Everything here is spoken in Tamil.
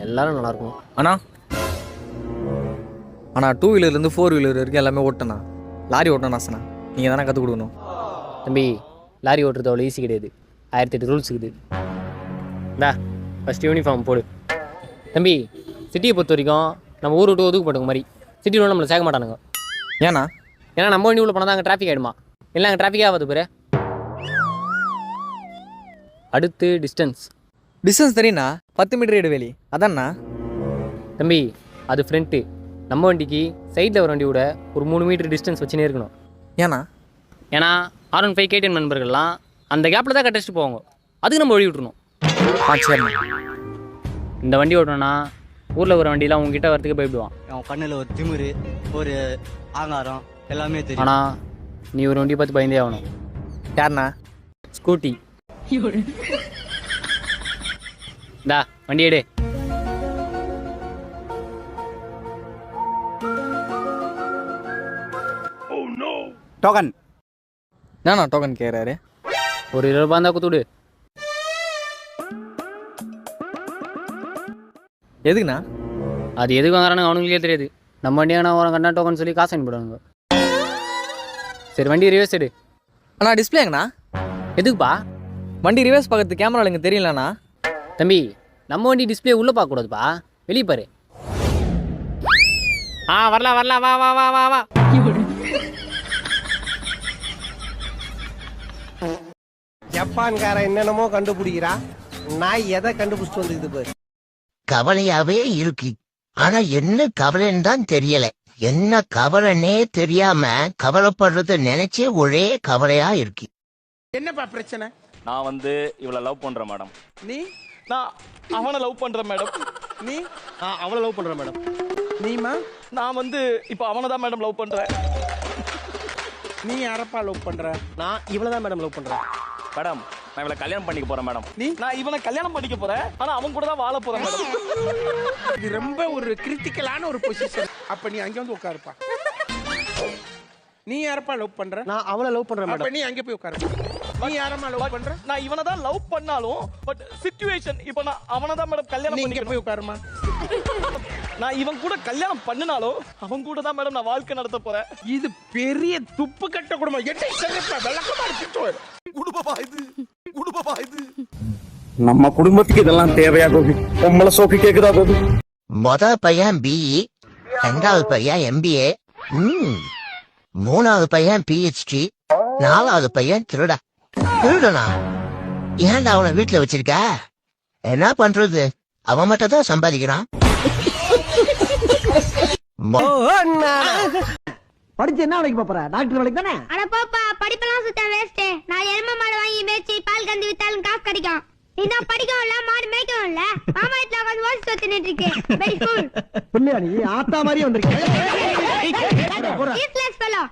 எல்லாரும் நல்லா இருக்கும். ஆனால் 2 வீலர்லேருந்து 4 வீலர் வரைக்கும் எல்லாமே ஓட்டணா. லாரி ஓட்டணும் ஆசனா, நீங்கள் தானே கற்றுக் கொடுக்கணும். தம்பி, லாரி ஓட்டுறது அவ்வளோ ஈஸி கிடையாது. 1008 ரூல்ஸ் இருக்குது. இந்தா ஃபஸ்ட் யூனிஃபார்ம் போடு. தம்பி, சிட்டியை பொறுத்த வரைக்கும் நம்ம ஊர் விட்டு ஒதுக்கப்பட்டவங்க மாதிரி. சிட்டியில் நம்மளை சேர்க்க மாட்டானுங்க. ஏன்னா நம்ம வண்டி உள்ள போனால் தான் அங்கே டிராஃபிக் ஆகிடுமா, இல்லை அங்கே டிராஃபிக் ஆகாது பேர். அடுத்து டிஸ்டன்ஸ் தெரியுண்ணா, 10 மீட்டர் இடைவெளி அதான்ண்ணா. தம்பி, அது ஃப்ரண்ட்டு. நம்ம வண்டிக்கு சைடில் வர வண்டி விட ஒரு 3 மீட்டர் டிஸ்டன்ஸ் வச்சுனே இருக்கணும். ஏன்னா R15 KTM நண்பர்கள்லாம் அந்த கேப்பில் தான் கட்டடிச்சுட்டு போவாங்க. அதுக்கு நம்ம வழி விட்டுருணும். இந்த வண்டி ஓட்டணும்னா ஊரில் வர வண்டியெலாம் உங்ககிட்ட வரத்துக்கு பயப்படுவான். அவன் கண்ணில் ஒரு திமிரு, ஒரு ஆங்காரம் எல்லாமே தெரியும். ஆனால் நீ ஒரு வண்டியை பார்த்து பயந்தே ஆகணும். யாருண்ணா? ஸ்கூட்டி. இந்தா வண்டி எடு. டோக்கன் என்னண்ணா டோக்கன் கேட்குறாரு? ஒரு 20 ரூபா இருந்தால் கொடுத்து விடு. எதுக்குண்ணா? அது எதுக்கு வாங்குறானுங்க அவனுங்களே தெரியாது. நம்ம வண்டியான ஒரு கண்ணா டோக்கன் சொல்லி காசு அனுப்பிடுவாங்க. சரி, வண்டி ரிவர்ஸ் எடு. அண்ணா டிஸ்பிளேங்கண்ணா. எதுக்குப்பா? வண்டி ரிவர்ஸ் பார்க்கறது கேமரா எனக்கு தெரியலண்ணா. தம்பி, நம்ம வண்டி டிஸ்பிளே உள்ளே பார்க்கக்கூடாதுப்பா, வெளியே பாரு. வரலாம் வா வா வா வா வா. ஜப்பான்கார என்னென்னமோ கண்டுபிடிக்கிறா, நாய் எதை கண்டுபிடிச்சிட்டு வந்துக்குது பாரு. கவலையாவே இருக்கு. ஆனா என்ன கவலைன்னு தான் தெரியல. என்ன கவலைன்னே தெரியாம கவலைப்படுறத நினைச்சே ஒரே கவலையா இருக்கு. என்னப்பா பிரச்சனை? நான் இவளை லவ் பண்றேன் மேடம். நீ? நான் அவனை லவ் பண்றேன் மேடம். நீ? அவளை லவ் பண்ற மேடம். நீமா? நான் இப்போ அவனை தான் மேடம் லவ் பண்றேன். நீ யாரப்பா லவ் பண்ற? நான் இவளை தான் மேடம் லவ் பண்றேன். மேடம், நான் இவளை கல்யாணம் பண்ணிக்க போறேன் மேடம். நீ? நான் இவனை கல்யாணம் பண்ணிக்க போறேன், ஆனா அவன் கூட தான் வாழ போறேன் மேடம். இது ரொம்ப ஒரு கிரிட்டிக்கலான ஒரு பொசிஷன். அப்ப நீ அங்க வந்து உட்காருப்பா. நீ யாரப்பா லவ் பண்ற? நான் அவளை லவ் பண்றேன் மேடம். அப்ப நீ அங்க போய் உட்காரு. நீ யாரமா லவ் பண்ற? நான் இவனை தான் லவ் பண்ணாலும் பட் சிச்சுவேஷன் இப்போ நான் அவனை தான் மேடம் கல்யாணம் பண்ணிக்க. போய் உட்காருமா. நான் இவன் கூட கல்யாணம் பண்ணினாலும் அவன் கூட தான் மேடம் நான் வாழ்க்கை நடத்த போறேன். இது பெரிய துப்பு கட்ட குடும்பம். எட்டை செல்லப்பா விளக்கமா இருக்கு. குடும்பமா இது? நம்ம குடும்பத்துக்கு இதெல்லாம் தேவையா கோபி? உம்மள சோக்கு கேக்குதா கோபி? மொத பையன் BE, 2வது பையன் MBA, 3வது பையன் PhD, 4வது பையன் திருடனா? ஏன்டா அவனை வீட்டுல வச்சிருக்க? என்ன பண்றது? அவன் மட்டும் தான் சம்பாதிக்கிறான். படிச்சு என்ன வேலைக்கு போற? டாக்டர் வேலைக்கு தானே? அட போப்பா, படிப்பெல்லாம் சுத்த வேஸ்ட். நான் எருமை மாடு வாங்கி மேய்ச்சி பால் கந்து வித்தாலும் காசு கிடைக்கும். இதான் படிக்கவும் இல்ல, மாடு மேய்க்கவும் இல்ல. மாமா வீட்டுல உட்காந்து வாசி சொத்துட்டு இருக்கு. Very cool. பிள்ளையா நீ? ஆத்தா மாதிரியே வந்திருக்க. Useless fellow.